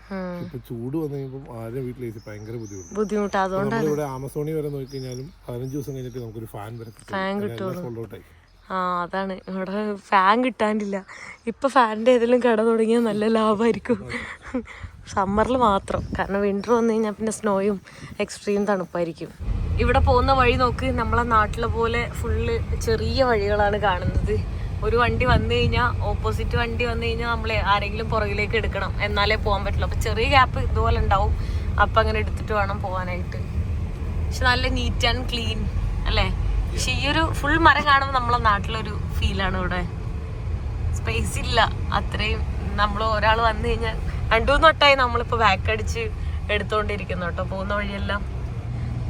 ഇപ്പൊ ചൂട് വന്നു കഴിയുമ്പോൾ ആരുടെ വീട്ടിൽ AC ഭയങ്കര ബുദ്ധിമുട്ടാണ്. നമ്മളിവിടെ ആമസോണിൽ വരെ നോക്കിക്കഴിഞ്ഞാലും 15 ദിവസം കഴിഞ്ഞിട്ട് നമുക്കൊരു ഫാൻ വരെ കിട്ടും. അതാണ് ഇവിടെ ഫാൻ കിട്ടാനില്ല. ഇപ്പൊ ഫാനിന്റെ ഏതെങ്കിലും കട തുടങ്ങിയാൽ നല്ല ലാഭമായിരിക്കും. സമ്മറിൽ മാത്രം, കാരണം വിന്റർ വന്നു കഴിഞ്ഞാൽ പിന്നെ സ്നോയും എക്സ്ട്രീം തണുപ്പായിരിക്കും. ഇവിടെ പോകുന്ന വഴി നോക്ക്, നമ്മളെ നാട്ടിലെ പോലെ ഫുള്ള് ചെറിയ വഴികളാണ് കാണുന്നത്. ഒരു വണ്ടി വന്നു കഴിഞ്ഞാൽ ഓപ്പോസിറ്റ് വണ്ടി വന്നു കഴിഞ്ഞാൽ നമ്മൾ ആരെങ്കിലും പുറകിലേക്ക് എടുക്കണം, എന്നാലേ പോകാൻ പറ്റുള്ളൂ. അപ്പൊ ചെറിയ ഗ്യാപ്പ് ഇതുപോലെ ഉണ്ടാവും. അപ്പൊ അങ്ങനെ എടുത്തിട്ട് വേണം പോകാനായിട്ട്. പക്ഷെ നല്ല നീറ്റ് ആൻഡ് ക്ലീൻ അല്ലേ? പക്ഷെ ഈ ഒരു ഫുൾ മരം കാണുമ്പോൾ നമ്മളെ നാട്ടിലൊരു ഫീലാണ്. ഇവിടെ സ്പേസ് ഇല്ല അത്രയും. നമ്മൾ ഒരാൾ വന്നു കഴിഞ്ഞാൽ 2-3 വട്ടമായി നമ്മളിപ്പോൾ ബാക്ക് അടിച്ച് എടുത്തോണ്ടിരിക്കുന്നു കേട്ടോ പോകുന്ന വഴിയെല്ലാം.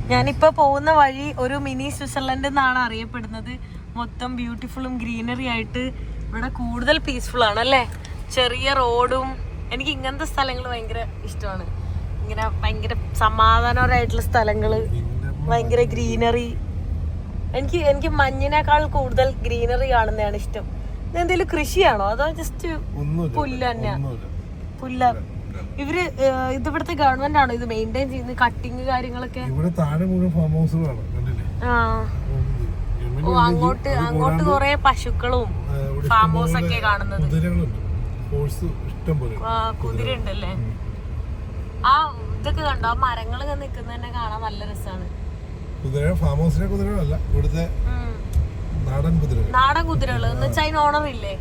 ഞാനിപ്പോൾ പോകുന്ന വഴി ഒരു മിനി സ്വിറ്റ്സർലൻഡ് എന്നാണ് അറിയപ്പെടുന്നത്. മൊത്തം ബ്യൂട്ടിഫുള്ളും ഗ്രീനറി ആയിട്ട് ഇവിടെ കൂടുതൽ പീസ്ഫുൾ ആണ് അല്ലേ? ചെറിയ റോഡും. എനിക്ക് ഇങ്ങനത്തെ സ്ഥലങ്ങൾ ഭയങ്കര ഇഷ്ടമാണ്. ഇങ്ങനെ ഭയങ്കര സമാധാനപരമായിട്ടുള്ള സ്ഥലങ്ങൾ, ഭയങ്കര ഗ്രീനറി. എനിക്ക് മഞ്ഞിനേക്കാൾ കൂടുതൽ ഗ്രീനറി കാണുന്നതാണ് ഇഷ്ടം. എന്തെങ്കിലും കൃഷിയാണോ അതോ ജസ്റ്റ് പുല്ല് തന്നെയാ? പുല്ല. ഇവര് ഇതിവിടുത്തെ ഗവൺമെന്റ് ആണോ ഇത് മെയിൻറ്റെയിൻ ചെയ്യുന്നത്, കട്ടിങ് കാര്യങ്ങളൊക്കെ? അങ്ങോട്ട് കൊറേ പശുക്കളും ഫാം ഹൗസ് ഒക്കെ കാണുന്നത്. കുതിര ഉണ്ടല്ലേ? ആ ഇതൊക്കെ കണ്ടോ? ആ മരങ്ങളൊക്കെ നിക്കുന്നത് തന്നെ കാണാൻ നല്ല രസമാണ്. ഫാം ഹൗസിലെ കുതിരകളല്ല, ഇവിടുത്തെ നാടൻ കുതിരകള് എന്ന് വെച്ചാൽ അതിന് ഓണറില്ലേ?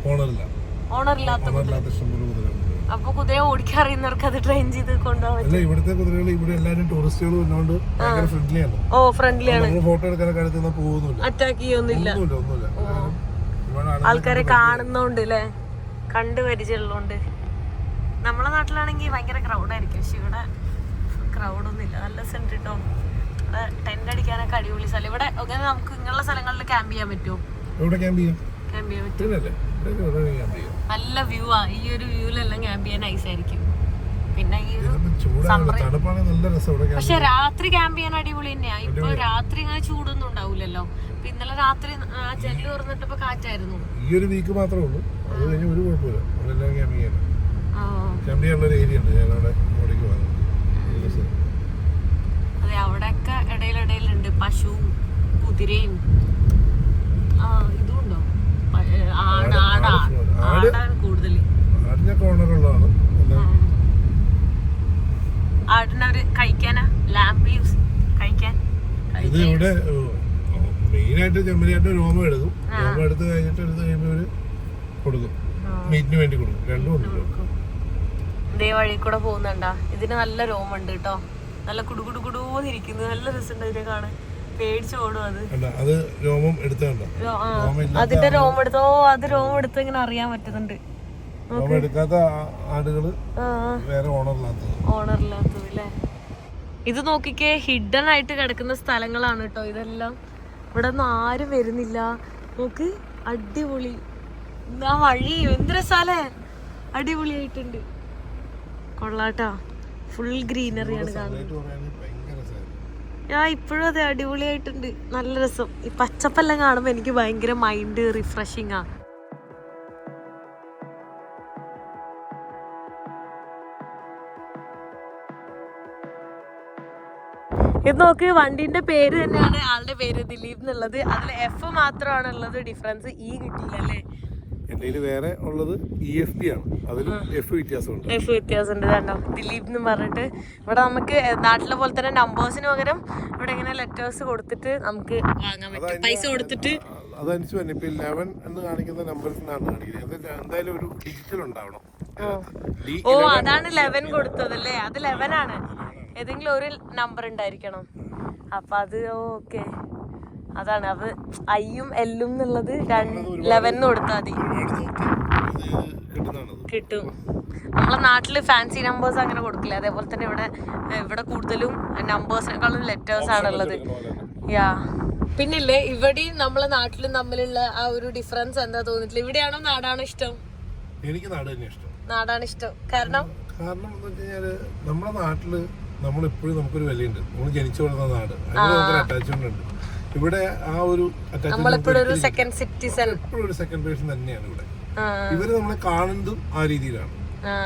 ഓണറില്ലാത്ത കുതിര. അപ്പൊ കുതിര ഓടിക്കാൻ അറിയുന്നവർക്ക് അത് ട്രെയിൻ ചെയ്ത് കൊണ്ടുപോകാൻ. ഇവിടുത്തെ കുതിരകൾ ഇവിടെ എല്ലാവരും ടൂറിസ്റ്റുകൾ വന്നുകൊണ്ട് ഭയങ്കര ഫ്രണ്ട്ലിയാണ്. ഓ ഫ്രണ്ട്ലിയാണ്. ഫോട്ടോ എടുക്കാനൊക്കെ അടുത്ത് പോകുന്നില്ല, അറ്റാക്ക് ചെയ്യൊന്നുമില്ല. ആൾക്കാരെ കാണുന്നോണ്ട് അല്ലേ, കണ്ടു പരിചയമുള്ളതുകൊണ്ട്. നമ്മളെ നാട്ടിലാണെങ്കിൽ ഭയങ്കര ക്രൗഡായിരിക്കും. പക്ഷെ ഇവിടെ ക്രൗഡൊന്നുമില്ല, നല്ല സെന്റ് കേട്ടോ. ഇവിടെ ടെന്റ് അടിക്കാനൊക്കെ അടിപൊളി സ്ഥലം. ഇവിടെ നമുക്ക് ഇങ്ങനെയുള്ള സ്ഥലങ്ങളിൽ ക്യാമ്പ് ചെയ്യാൻ പറ്റുമോ? ക്യാമ്പ് ചെയ്യാൻ പറ്റും. നല്ല വ്യൂ ആ. ഈ ഒരു വ്യൂലെല്ലാം ക്യാമ്പ് ചെയ്യാൻ നൈസ് ആയിരിക്കും. പിന്നെ ഈ പക്ഷെ രാത്രി ക്യാമ്പ് ചെയ്യാൻ അടിപൊളി തന്നെയാ. ഇപ്പൊ രാത്രി ഇങ്ങനെ ചൂടൊന്നും ഉണ്ടാവില്ലല്ലോ. ഇന്നലെ രാത്രി ജനല് തുറന്നിട്ടപ്പോ കാറ്റായിരുന്നു. ഈ ഒരു വീക്ക് മാത്രമേ ഉള്ളൂ, അത് കഴിഞ്ഞ് ഒരു കുഴപ്പമില്ല. നമ്മളെല്ലാം ക്യാമ്പ് ചെയ്യാൻ ക്യാമ്പ് ചെയ്യാനുള്ള ഒരു ഏരിയ ഉണ്ട്. ഞാനവിടെ അങ്ങോട്ടേക്ക് പോകുന്നത്. അതെ, അവിടെയൊക്കെ ഇടയിലിടയിലുണ്ട് പശുവും കുതിരയും. ഇതുണ്ടോ? ആടാണ് കൂടുതൽ. ആടിനൊരു കഴിക്കാനാ ലാമ്പ് യൂസ് കഴിക്കാൻ. ഇത് ഇവിടെ മെയിനായിട്ട് ചെമ്മരിയായിട്ട് രോമം എടുക്കും. രോമം എടുത്ത് കഴിഞ്ഞിട്ട് കഴിയുമ്പോൾ കൊടുക്കും, മീറ്റിന് വേണ്ടി കൊടുക്കും. രണ്ടും ഉണ്ട്. ഇതേ വഴി കൂടെ പോകുന്നുണ്ടാ? ഇതിന് നല്ല രോമുണ്ട് കേട്ടോ. നല്ല കുടുകുടുകുടൂന്നിരിക്കുന്നു. നല്ല രസമുണ്ട് ഇതിനെ കാണാൻ. പേടിച്ചു ഓടും. അത് രോമം എടുത്തോ? അതിന്റെ രോമം എടുത്തോ? അത് രോമം എടുത്ത് ഇങ്ങനെ അറിയാൻ പറ്റുന്നുണ്ട്. ഓണറില്ലാത്തത് അല്ലേ? ഇത് നോക്കിക്കേ, ഹിഡൻ ആയിട്ട് കിടക്കുന്ന സ്ഥലങ്ങളാണ് കേട്ടോ ഇതെല്ലാം. ഇവിടെ ഒന്നും ആരും വരുന്നില്ല. നോക്ക്, അടിപൊളി. ആ വഴി എന്ത് രസാലേ, അടിപൊളിയായിട്ടുണ്ട്. കൊള്ളാട്ടാ, ഫുൾ ഗ്രീനറിയാണ് കാണുന്നത്. ഞാൻ ഇപ്പോഴും അതെ, അടിപൊളിയായിട്ടുണ്ട്, നല്ല രസം. ഈ പച്ചപ്പെല്ലാം കാണുമ്പോൾ എനിക്ക് ഭയങ്കര മൈൻഡ് റിഫ്രഷിങ് ആ. ഇത് നോക്ക്, വണ്ടിന്റെ പേര് തന്നെയാണ് ആളുടെ പേര് ദിലീപ് എന്നുള്ളത്. അതിൽ എഫ് മാത്രമാണ് ഉള്ളത്, ഡിഫറൻസ് ഇ കിട്ടിയില്ലല്ലേ? എന്റെ വേറെ ഉള്ളത് EFP ആണ്, അതിലും എഫ് വ്യത്യാസമുണ്ട്. കണ്ടോ, ദിലീപ് എന്ന് പറഞ്ഞിട്ട്. ഇവിടെ നമുക്ക് നാട്ടിലെ പോലെ തന്നെ നമ്പേഴ്സിന് പകരം ഇവിടെ ഇങ്ങനെ ലെറ്റേഴ്സ് കൊടുത്തിട്ട് നമുക്ക് വാങ്ങാൻ പറ്റും, പൈസ കൊടുത്തിട്ട്. അതനുസരിച്ച് തന്നെ ഇപ്പൊ 11 എന്ന് കാണിക്കുന്ന നമ്പേഴ്സിനാണ് കാണിക്കുന്നത്. എന്തായാലും ഒരു ഡിജിറ്റൽ ഉണ്ടാവണം. ഓ, അതാണ് 11 കൊടുത്തതല്ലേ? അത് 11 ആണ്. ഏതെങ്കിലും ഒരു നമ്പർ ഉണ്ടായിരിക്കണം. അപ്പൊ അത് ഓക്കെ, അതാണ്. അത് ഐയും എല്ലും എന്നുള്ളത് 11 കൊടുത്താൽ മതി, കിട്ടും. നമ്മളെ നാട്ടില് ഫാൻസി നമ്പേഴ്സ് അങ്ങനെ കൊടുക്കില്ല. അതേപോലെ തന്നെ ഇവിടെ കൂടുതലും നമ്പേഴ്സിനെക്കാളും ലെറ്റേഴ്സ് ആണുള്ളത്. യാ, പിന്നില്ലേ ഇവിടെയും നമ്മളെ നാട്ടിലും തമ്മിലുള്ള ആ ഒരു ഡിഫറൻസ് എന്താ തോന്നിട്ടില്ല? ഇവിടെയാണോ നാടാണോ ഇഷ്ടം? എനിക്ക് നാട് തന്നെ ഇഷ്ടം. നാടാണ് ഇഷ്ടം. കാരണം എന്ന് വെച്ച് കഴിഞ്ഞാല് നമ്മുടെ നാട്ടില് നമ്മളെപ്പോഴും നമുക്കൊരു വിലയുണ്ട്. നമ്മൾ ജനിച്ചു വളർന്ന നാട്, അതിന് നമുക്കൊരു അറ്റാച്ച്മെന്റ് ഉണ്ട്. ഇവിടെ ആ ഒരു അറ്റാച്ച്മെന്റ് എപ്പോഴും ഒരു സെക്കൻഡ് പേഴ്സൺ തന്നെയാണ് ഇവിടെ. ഇവര് നമ്മളെ കാണുന്നതും ആ രീതിയിലാണ്.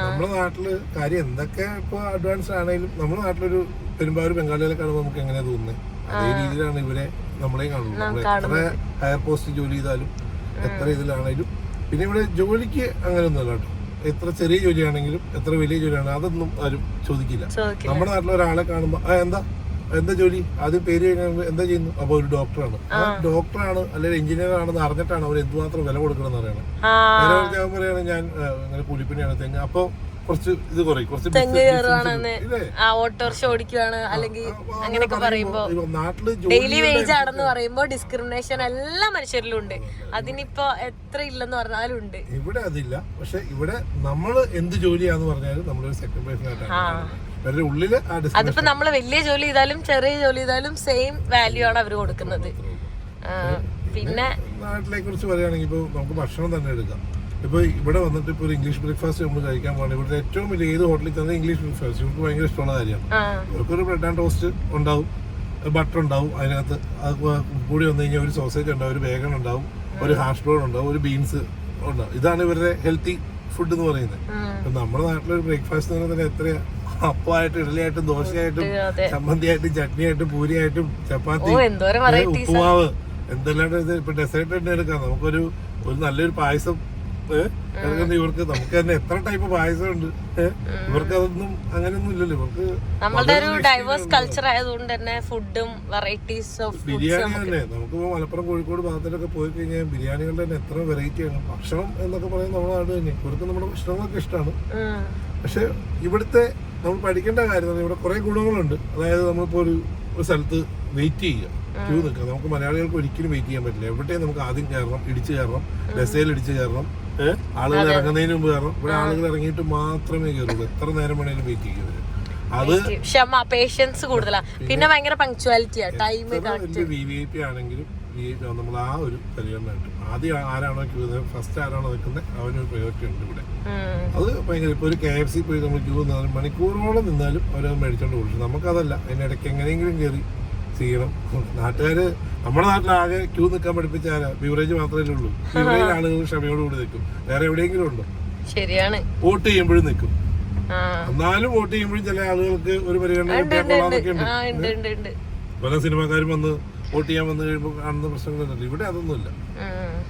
നമ്മുടെ നാട്ടില് കാര്യം എന്തൊക്കെ ഇപ്പൊ അഡ്വാൻസ് ആണെങ്കിലും നമ്മുടെ നാട്ടിലൊരു പെരുമ്പാവൂർ ബംഗാളികളെ കാണുമ്പോൾ നമുക്ക് എങ്ങനെയാ തോന്നുന്നത്, അതേ രീതിയിലാണ് ഇവരെ നമ്മളെ കാണുന്നത്. നമ്മൾ എത്ര ഹയർ പോസ്റ്റ് ജോലി ചെയ്താലും എത്ര ഇതിലാണെങ്കിലും, പിന്നെ ഇവിടെ ജോലിക്ക് അങ്ങനെയൊന്നുമല്ല കേട്ടോ. എത്ര ചെറിയ ജോലിയാണെങ്കിലും എത്ര വലിയ ജോലിയാണെങ്കിലും അതൊന്നും ആരും ചോദിക്കില്ല. നമ്മുടെ നാട്ടിലെ ഒരാളെ കാണുമ്പോ എന്താ ജോലി, ആദ്യം പേര് എന്താ ചെയ്യുന്നു, അപ്പൊ ഒരു ഡോക്ടറാണ്, ആ ഡോക്ടറാണ് അല്ലെങ്കിൽ എഞ്ചിനീയർ ആണെന്ന് അറിഞ്ഞിട്ടാണ് അവർ എന്തുമാത്രം വില കൊടുക്കണം എന്ന് പറയണത്. ഞാൻ പറയാണ് ഞാൻ ഇങ്ങനെ കൂലിപ്പണിയാണ് തെങ്ങ്, അപ്പൊ കുറച്ച് ഇത് കുറയും, കുറച്ച് ഓട്ടോറിക്ഷ ഓടിക്കുവാണ് അല്ലെങ്കിൽ അങ്ങനെയൊക്കെ പറയുമ്പോ നാട്ടില് ഡെയിലി വേജ് ആണെന്ന് പറയുമ്പോ ഡിസ്ക്രിമിനേഷൻ എല്ലാ മനുഷ്യരിലും ഉണ്ട്. അതിനിപ്പോ എത്ര ഇല്ലെന്ന് പറഞ്ഞാലും ഉണ്ട്. ഇവിടെ അതില്ല. പക്ഷെ ഇവിടെ നമ്മള് എന്ത് ജോലിയാന്ന് പറഞ്ഞാലും നമ്മളൊരു സെക്കൻഡ് പേഴ്സൺ ആയിട്ടാണ് ഉള്ളില്. അതിപ്പോ നമ്മള് വലിയ ജോലി ചെയ്താലും ചെറിയ ജോലി ചെയ്താലും സെയിം വാല്യൂ ആണ് അവര് കൊടുക്കുന്നത്. പിന്നെ നാട്ടിലെ കുറിച്ച് പറയുകയാണെങ്കിൽ ഇപ്പൊ നമുക്ക് ഭക്ഷണം തന്നെ എടുക്കാം. ഇപ്പൊ ഇവിടെ വന്നിട്ട് ഇപ്പൊ ഒരു ഇംഗ്ലീഷ് ബ്രേക്ക്ഫാസ്റ്റ് നമ്മൾ കഴിക്കാൻ പോകണം. ഇവിടുത്തെ ഏറ്റവും വലിയ ഏത് ഹോട്ടലിൽ തന്നെ ഇംഗ്ലീഷ് ബ്രേക്ക്ഫാസ്റ്റ് ഇവർക്ക് ഭയങ്കര ഇഷ്ടമുള്ള കാര്യമാണ്. ഇവർക്കൊരു ബ്രെഡ് ആൻഡ് ടോസ്റ്റ് ഉണ്ടാവും, ബട്ടർ ഉണ്ടാവും, അതിനകത്ത് അത് കൂടി വന്നു കഴിഞ്ഞാൽ ഒരു സോസേജ് ഉണ്ടാവും, ഒരു ബേഗൺ ഉണ്ടാവും, ഒരു ഹാഷ് ബ്രൗൺ ഉണ്ടാവും, ഒരു ബീൻസ് ഉണ്ടാവും. ഇതാണ് ഇവരുടെ ഹെൽത്തി ഫുഡ് എന്ന് പറയുന്നത്. ഇപ്പൊ നമ്മുടെ നാട്ടിലൊരു ബ്രേക്ക്ഫാസ്റ്റ് എന്ന് പറയുന്നത് എത്രയാ, അപ്പമായിട്ടും ഇഡലിയായിട്ടും ദോശയായിട്ടും ചമ്മന്തിയായിട്ടും ചട്നിയായിട്ടും പൂരിയായിട്ടും ചപ്പാത്തി ഉപ്പുമാവ് എന്തെല്ലാം. ഇപ്പൊ ഡെസേർട്ട് തന്നെ എടുക്കാം. നമുക്കൊരു നല്ലൊരു പായസം ഇവർക്ക്, നമുക്ക് തന്നെ എത്ര ടൈപ്പ് പായസം ഉണ്ട്. ഇവർക്ക് അതൊന്നും അങ്ങനെയൊന്നും ഇല്ലല്ലോ. ഇവർക്ക് നമ്മളുടെ ഒരു ഡൈവേഴ്സ് കൾച്ചർ ആയതുകൊണ്ട് തന്നെ ഫുഡും വെറൈറ്റീസ് ഓഫ് ബിരിയാണി തന്നെ. നമുക്കിപ്പോ മലപ്പുറം കോഴിക്കോട് ഭാഗത്തിലൊക്കെ പോയി കഴിഞ്ഞാൽ ബിരിയാണികളുടെ തന്നെ എത്ര വെറൈറ്റിയാണ്. ഭക്ഷണം എന്നൊക്കെ പറയുന്നത് നമ്മുടെ നാട് തന്നെ. ഇവർക്ക് നമ്മുടെ ഭക്ഷണങ്ങളൊക്കെ ഇഷ്ടമാണ്. പക്ഷെ ഇവിടുത്തെ നമ്മൾ പഠിക്കേണ്ട കാര്യം ഇവിടെ കുറെ ഗുണങ്ങളുണ്ട്. അതായത് നമ്മളിപ്പോ ഒരു സ്ഥലത്ത് വെയിറ്റ് ചെയ്യുക, ക്യൂ നിൽക്കുക. നമുക്ക് മലയാളികൾക്ക് ഒരിക്കലും വെയിറ്റ് ചെയ്യാൻ പറ്റില്ല. എവിടെയും നമുക്ക് ആദ്യം കയറണം, ഇടിച്ചു കയറണം, ബസ്സേൽ ഇടിച്ചു കയറണം, ആളുകൾ ഇറങ്ങുന്നതിന് മുമ്പ് കയറണം. ഇവിടെ ആളുകൾ ഇറങ്ങിയിട്ട് മാത്രമേ കയറുള്ളൂ. എത്ര നേരം വേണേലും വെയിറ്റ് ചെയ്യും. അത് ക്ഷമ, പേഷ്യൻസ് കൂടുതലാണ്. പിന്നെ ഭയങ്കര പങ്ക്ച്വാലിറ്റിയാ, ടൈം. VIP ആണെങ്കിലും നമ്മൾ ആ ഒരു പരിഗണന ഉണ്ട്. ആദ്യം ആരാണോ ക്യൂ, ഫസ്റ്റ് ആരാണോ നിൽക്കുന്നത് അവനൊരു പ്രയോറിറ്റി ഉണ്ട് ഇവിടെ. അത് ഭയങ്കര. ഇപ്പൊ ഒരു KFC പോയി നമ്മൾ ക്യൂ നിന്നാലും മണിക്കൂറോളം നിന്നാലും അവരത് മേടിച്ചോണ്ട് കൊടുക്കും. നമുക്കതല്ല, അതിനിടയ്ക്ക് എങ്ങനെയെങ്കിലും കയറി ചെയ്യണം. നാട്ടുകാര് നമ്മുടെ നാട്ടിലാകെ ക്യൂ നിൽക്കാൻ പഠിപ്പിച്ച ആരാ? ബിവറേജ് മാത്രമേ ഉള്ളൂ. ബിവറേജ് ആളുകൾ ക്ഷമയോടുകൂടി നിൽക്കും. വേറെ എവിടെയെങ്കിലും ഉണ്ടോ? ശരിയാണ്. വോട്ട് ചെയ്യുമ്പോഴും നിൽക്കും. എന്നാലും വോട്ട് ചെയ്യുമ്പോഴും ചില ആളുകൾക്ക് ഒരു പരിഗണന കിട്ടാനൊക്കെ ഉണ്ട്. പല സിനിമാക്കാരും വന്ന് വോട്ട് ചെയ്യാൻ വന്നു കഴിയുമ്പോൾ കാണുന്ന പ്രശ്നങ്ങളൊന്നുമില്ല. ഇവിടെ അതൊന്നുമില്ല.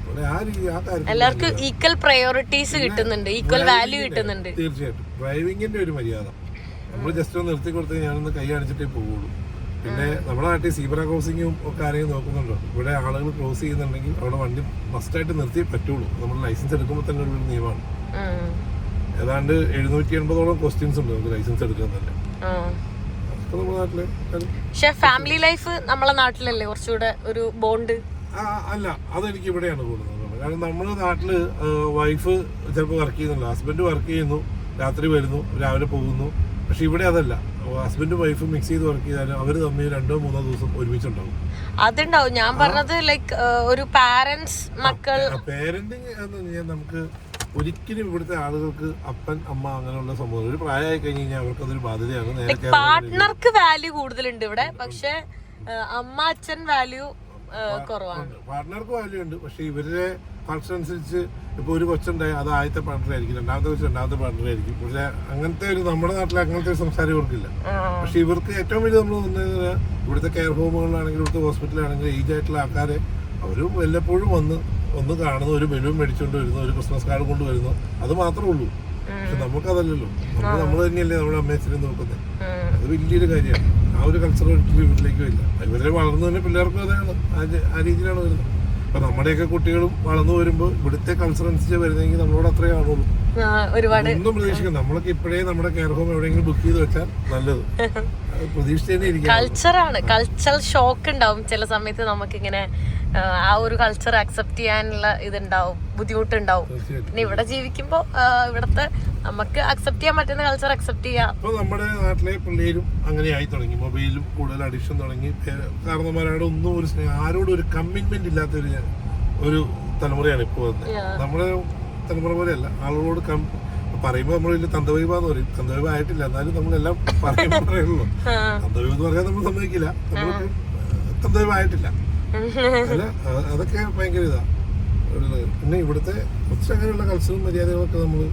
ഇവിടെ ആ രീതി, ആ കാര്യം എല്ലാവർക്കും ഈക്വൽ പ്രയോറിറ്റീസ് കിട്ടുന്നുണ്ട്, ഈക്വൽ വാല്യൂ കിട്ടുന്നുണ്ട്. തീർച്ചയായിട്ടും. ഡ്രൈവിങ്ങിന്റെ ഒരു മര്യാദ നമ്മൾ ജസ്റ്റ് ഒന്ന് നിർത്തി കൊടുത്ത് ഞാനൊന്ന് കൈ അടിച്ചിട്ടേ പോവുള്ളൂ. പിന്നെ നമ്മുടെ നാട്ടിൽ സീബ്ര ക്രോസിങ്ങും ഒക്കെ ആരെങ്കിലും നോക്കുന്നുണ്ടോ? ഇവിടെ ആളുകൾ ക്രോസ് ചെയ്യുന്നുണ്ടെങ്കിൽ അവിടെ വണ്ടി മസ്റ്റായിട്ട് നിർത്തിയേ പറ്റുള്ളൂ. നമ്മൾ ലൈസൻസ് എടുക്കുമ്പോൾ തന്നെ ഒരു നിയമമാണ്. ഏതാണ്ട് 780ഓളം ക്വസ്റ്റ്യൻസ് ഉണ്ട് നമുക്ക് ലൈസൻസ് എടുക്കാൻ തന്നെ. നമ്മുടെ നാട്ടില് പക്ഷെ ഫാമിലി ലൈഫ് നമ്മളെ നാട്ടിലല്ലേ കുറച്ചുകൂടെ ഒരു ബോണ്ട്. അല്ല, അതെനിക്ക് ഇവിടെയാണ് കൂടുന്നത്. കാരണം നമ്മുടെ നാട്ടില് വൈഫ് ചിലപ്പോൾ വർക്ക് ചെയ്യുന്നില്ല, ഹസ്ബൻഡ് വർക്ക് ചെയ്യുന്നു, രാത്രി വരുന്നു, രാവിലെ പോകുന്നു. പക്ഷെ ഇവിടെ അതല്ല. ഹസ്ബൻഡും വൈഫും മിക്സ് ചെയ്ത് വർക്ക് ചെയ്താലും അവര് തമ്മിൽ 2-3 ദിവസം ഒരുമിച്ചുണ്ടാവും. അതുണ്ടാവും. ഞാൻ പറഞ്ഞത് ലൈക്ക് ഒരു പാരന്റ്സ് മക്കൾ പേരന്റിങ് എന്ന് നമുക്ക് ഒരിക്കലും ഇവിടുത്തെ ആളുകൾക്ക് അപ്പൻ അമ്മ അങ്ങനെയുള്ള സംഭവം ഒരു പ്രായമായി കഴിഞ്ഞ് കഴിഞ്ഞാൽ അവർക്ക് അതൊരു ബാധ്യതയാണ്. പാർട്ട്ണർക്ക് വാല്യൂ കൂടുതലുണ്ട് ഇവിടെ. പക്ഷെ അമ്മ അച്ഛൻ വാല്യൂ കുറവാണ്. പാർട്ട്ണർക്ക് വാല്യൂ ഉണ്ട്. പക്ഷെ ഇവരുടെ കൾച്ചർ അനുസരിച്ച് ഇപ്പൊ ഒരു കൊച്ചുണ്ടായി അത് ആദ്യത്തെ പാർട്ട്ണർ ആയിരിക്കും, രണ്ടാമത്തെ കൊച്ചു രണ്ടാമത്തെ പാർട്ട്ണർ ആയിരിക്കും. പക്ഷെ അങ്ങനത്തെ ഒരു നമ്മുടെ നാട്ടിൽ അങ്ങനത്തെ ഒരു സംസാരം ഇവർക്കില്ല. പക്ഷെ ഇവർക്ക് ഏറ്റവും വലിയ നമ്മൾ പറഞ്ഞാൽ ഇവിടുത്തെ കെയർ ഹോമുകളിലാണെങ്കിലും ഇവിടുത്തെ ഹോസ്പിറ്റലാണെങ്കിലും ഏജ് ആയിട്ടുള്ള ആൾക്കാരെ അവരും വല്ലപ്പോഴും ഒന്ന് കാണുന്നു, ഒരു ബലൂൺ മേടിച്ചുകൊണ്ട് വരുന്നു, ഒരു ക്രിസ്മസ് കാർഡ് കൊണ്ടുവരുന്നു, അത് മാത്രമേ ഉള്ളൂ. പക്ഷെ നമുക്കതല്ലല്ലോ. നമ്മൾ തന്നെയല്ലേ നമ്മുടെ അമ്മയച്ഛനെ നോക്കുന്നത്. അത് വലിയൊരു കാര്യമാണ്. ആ ഒരു കൾച്ചർ ഒരിക്കലും ഇവരിലേക്കും ഇല്ല. ഇവരെ വളർന്നു തന്നെ പിള്ളേർക്കും അതാണ് ആ രീതിയിലാണ് വരുന്നത്. അപ്പൊ നമ്മുടെയൊക്കെ കുട്ടികളും വളർന്നു വരുമ്പോൾ ഇവിടുത്തെ കൾച്ചർ അനുസരിച്ച് വരുന്നെങ്കിൽ നമ്മളോട് അത്രേ കാണുള്ളൂ. ഒന്നും പ്രതീക്ഷിക്കാം. നമ്മളൊക്കെ ഇപ്പോഴേ നമ്മുടെ കെയർ ഹോം എവിടെയെങ്കിലും ബുക്ക് ചെയ്ത് വെച്ചാൽ നല്ലത്. പ്രതീക്ഷിച്ച് തന്നെ ഇരിക്കും. കൾച്ചറാണ്, കൾച്ചറൽ ഷോക്ക് ഉണ്ടാവും ചില സമയത്ത്. നമുക്കിങ്ങനെ ആ ഒരു കൾച്ചർ അക്സെപ്റ്റ് ചെയ്യാനുള്ള ഇതുണ്ടാവും, ബുദ്ധിമുട്ടുണ്ടാവും. പിന്നെ ഇവിടെ ജീവിക്കുമ്പോ ഇവിടത്തെ നമുക്ക് അക്സെപ്റ്റ് ചെയ്യാൻ പറ്റുന്ന കൾച്ചർ അക്സെപ്റ്റ് ചെയ്യാം. ഇപ്പൊ നമ്മുടെ നാട്ടിലെ പിള്ളേരും അങ്ങനെ ആയി തുടങ്ങി. മൊബൈലും കൂടുതൽ അഡിക്ഷൻ തുടങ്ങി. കാരണന്മാരോട് ഒന്നും ഒരു ആരോടും ഒരു കമ്മിറ്റ്മെന്റ് ഇല്ലാത്ത ഒരു തലമുറയാണ് ഇപ്പോൾ വന്നത്. നമ്മുടെ തലമുറ പോലെയല്ല. ആളുകളോട് പറയുമ്പോൾ നമ്മൾ വലിയ തന്തവൈബാന്ന് പറയും. തന്തവൈബ് ആയിട്ടില്ല, എന്നാലും നമ്മളെല്ലാം പറയുമ്പോൾ പറയുള്ളൂ. തന്തവൈബ് എന്ന് പറഞ്ഞാൽ നമ്മൾ സമ്മതിക്കില്ല, നമ്മൾ തന്തവൈബ് ആയിട്ടില്ല. അല്ല, അതൊക്കെ ഭയങ്കര ഇതാ ഉള്ളത്. പിന്നെ ഇവിടുത്തെ കുറച്ച് അങ്ങനെയുള്ള കൾച്ചറും മര്യാദകളൊക്കെ നമ്മള്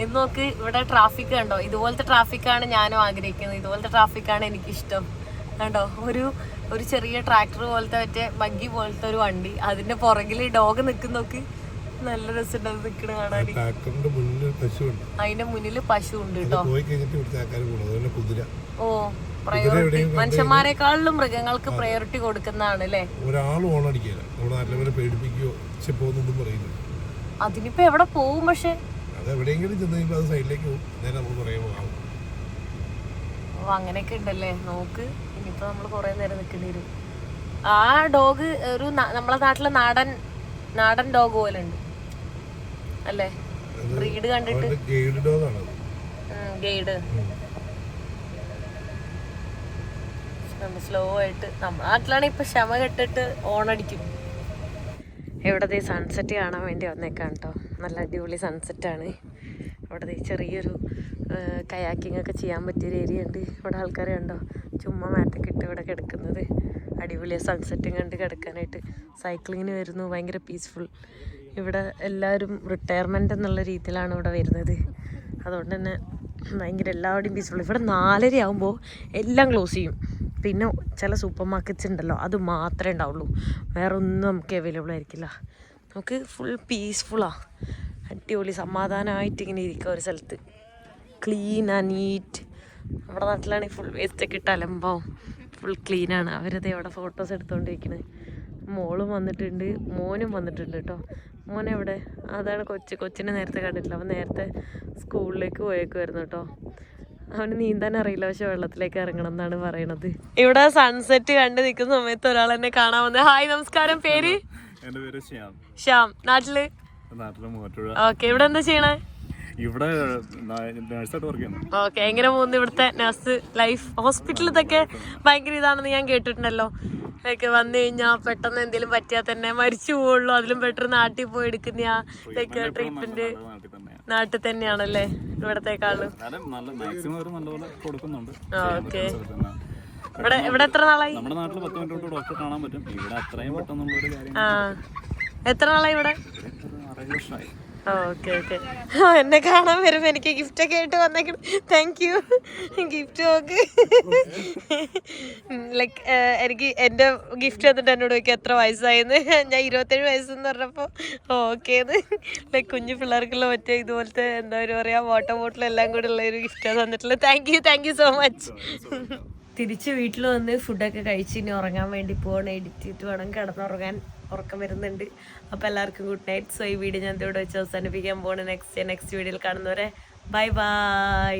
ഇത് നോക്ക്, ഇവിടെ ട്രാഫിക് കണ്ടോ? ഇതുപോലത്തെ ട്രാഫിക്കാണ് ഞാനും ആഗ്രഹിക്കുന്നത്. ഇതുപോലത്തെ ട്രാഫിക്കാണ് എനിക്കിഷ്ടം. കണ്ടോ, ഒരു ചെറിയ ട്രാക്ടർ പോലത്തെ മറ്റേ ബഗ്ഗി പോലത്തെ ഒരു വണ്ടി, അതിന്റെ പുറകിൽ ഡോഗ് നിൽക്കുന്നോക്ക്. നല്ല രസമുണ്ട് അത് നിൽക്കണ കാണാൻ. അതിന്റെ മുന്നിൽ പശു ഉണ്ട് കേട്ടോ. ഓ, പ്രയോറിറ്റി മനുഷ്യന്മാരെക്കാളിലും മൃഗങ്ങൾക്ക് പ്രയോറിറ്റി കൊടുക്കുന്നതാണ് അല്ലേ? അതിനിപ്പോ എവിടെ പോവും? പക്ഷെ ഓ, അങ്ങനെയൊക്കെ ഉണ്ടല്ലേ. നോക്ക്, ഇനിയിപ്പോ നമ്മള് കൊറേ നേരം നിൽക്കേണ്ടി വരും. ആ ഡോഗ് ഒരു നമ്മളെ നാട്ടിലെ നാടൻ ഡോഗ് പോലെ ഉണ്ട് അല്ലേ? ബ്രീഡ് കണ്ടിട്ട് ഗൈഡ്. സ്ലോ ആയിട്ട് നമ്മുടെ നാട്ടിലാണ് ഇപ്പൊ ക്ഷമ കെട്ടിട്ട് ഓണടിക്കും. ഇവിടെ സൺസെറ്റ് കാണാൻ വേണ്ടി വന്നേക്കാം കേട്ടോ. നല്ല അടിപൊളി സൺസെറ്റാണ്. ഇവിടെ ചെറിയൊരു കയാക്കിംഗ് ഒക്കെ ചെയ്യാൻ പറ്റിയൊരു ഏരിയ ഉണ്ട്. ഇവിടെ ആൾക്കാരെ കണ്ടോ ചുമ്മാ മാറ്റൊക്കെ ഇട്ട് ഇവിടെ കിടക്കുന്നത്. അടിപൊളിയാണ് സൺസെറ്റും കണ്ട് കിടക്കാനായിട്ട്. സൈക്ലിങ്ങിന് വരുന്നു, ഭയങ്കര പീസ്ഫുൾ. ഇവിടെ എല്ലാവരും റിട്ടയർമെൻ്റ് എന്നുള്ള രീതിയിലാണ് ഇവിടെ വരുന്നത്. അതുകൊണ്ട് തന്നെ ഭയങ്കര എല്ലാവരുടെയും പീസ്ഫുൾ. ഇവിടെ 4:30 ആകുമ്പോൾ എല്ലാം ക്ലോസ് ചെയ്യും. പിന്നെ ചില സൂപ്പർ മാർക്കറ്റ്സ് ഉണ്ടല്ലോ, അത് മാത്രമേ ഉണ്ടാവുള്ളൂ, വേറെ ഒന്നും നമുക്ക് അവൈലബിൾ ആയിരിക്കില്ല. നമുക്ക് ഫുൾ പീസ്ഫുള്ളാണ്, അടിപൊളി സമാധാനമായിട്ട് ഇങ്ങനെ ഇരിക്കുക ഒരു സ്ഥലത്ത്. Clean and NEET. നമ്മുടെ നാട്ടിലാണെങ്കിൽ ഫുൾ വേസ്റ്റൊക്കെ ഇട്ട് അലമ്പാവും. ഫുൾ ക്ലീനാണ്. അവരത് അവിടെ ഫോട്ടോസ് എടുത്തുകൊണ്ടിരിക്കുന്നത്. മോളും വന്നിട്ടുണ്ട്, മോനും വന്നിട്ടുണ്ട് കേട്ടോ. മോൻ എവിടെ? അതാണ് കൊച്ചിനെ നേരത്തെ കണ്ടിട്ടില്ല. അവൻ നേരത്തെ സ്കൂളിലേക്ക് പോയേക്കുമായിരുന്നു കേട്ടോ. അവന് നീന്താൻ അറിയില്ല, പക്ഷെ വെള്ളത്തിലേക്ക് ഇറങ്ങണം എന്നാണ് പറയണത്. ഇവിടെ സൺസെറ്റ് കണ്ട് നിൽക്കുന്ന സമയത്ത് ഒരാൾ എന്നെ കാണാൻ വന്നത്. ഹായ്, നമസ്കാരം. പേര്? എന്റെ പേര് ശ്യാം. നാട്ടില്? ഓക്കെ. ഇവിടെ എന്താ ചെയ്യണേ? ഇവിടെ നഴ്സായിട്ട് വർക്ക് ചെയ്യുന്നു. ഓക്കെ. എങ്ങനെ പോകുന്നു ഇവിടുത്തെ നഴ്സ് ലൈഫ്? ഹോസ്പിറ്റലിലൊക്കെ ഭയങ്കര ഇതാണെന്ന് ഞാൻ കേട്ടിട്ടുണ്ടല്ലോ. ലൈക്ക് വന്നു കഴിഞ്ഞാൽ പെട്ടെന്ന് എന്തെങ്കിലും പറ്റിയാൽ തന്നെ മരിച്ചു പോവുള്ളൂ. അതിലും ബെറ്റർ നാട്ടിൽ പോയി എടുക്കുന്ന ലൈക്ക് ട്രീറ്റ്മെന്റ് നാട്ടിൽ തന്നെയാണല്ലേ ഇവിടത്തെക്കാളും? ഓക്കെ. ഇവിടെ എത്ര നാളായി? നമ്മുടെ നാട്ടിൽ 10 മിനിറ്റ് ഡോക്ടറെ കാണാൻ പറ്റും. ഇവിടെ അത്രയും പെട്ടെന്നുള്ളൊരു കാര്യം. എത്ര നാളായി ഇവിടെ? 6 വർഷമായി. Okay okay. എന്നെ കാണാൻ വരുമ്പോൾ എനിക്ക് ഗിഫ്റ്റ് ഒക്കെ ആയിട്ട് വന്നേക്കണം. Thank you. ഗിഫ്റ്റ് നോക്ക്. ലൈക്ക് എനിക്ക് എൻ്റെ ഗിഫ്റ്റ് വന്നിട്ട് എന്നോട് ചോദിക്കുക എത്ര വയസ്സായെന്ന്. ഞാൻ 27 വയസ്സെന്ന് പറഞ്ഞപ്പോൾ ഓക്കേന്ന്. ലൈക്ക് കുഞ്ഞു പിള്ളേർക്കുള്ള മറ്റേ ഇതുപോലത്തെ എന്താ പറയുക വാട്ടർ ബോട്ടിൽ എല്ലാം കൂടെ ഉള്ള ഒരു ഗിഫ്റ്റാണ് തന്നിട്ടുള്ളത്. Thank you so much. തിരിച്ച് വീട്ടിൽ വന്ന് ഫുഡൊക്കെ കഴിച്ച് ഇനി ഉറങ്ങാൻ വേണ്ടി പോകണം. എഡിറ്റ് ചെയ്തിട്ട് വേണം കിടന്നുറങ്ങാൻ. ഉറക്കം വരുന്നുണ്ട്. അപ്പോൾ എല്ലാവർക്കും ഗുഡ് നൈറ്റ്. സോ ഈ വീഡിയോ ഞാൻ ഇവിടെ വെച്ച് അവസാനിപ്പിക്കാൻ പോകണം. നെക്സ്റ്റ് വീഡിയോയിൽ കാണുന്നവരെ ബൈ ബൈ.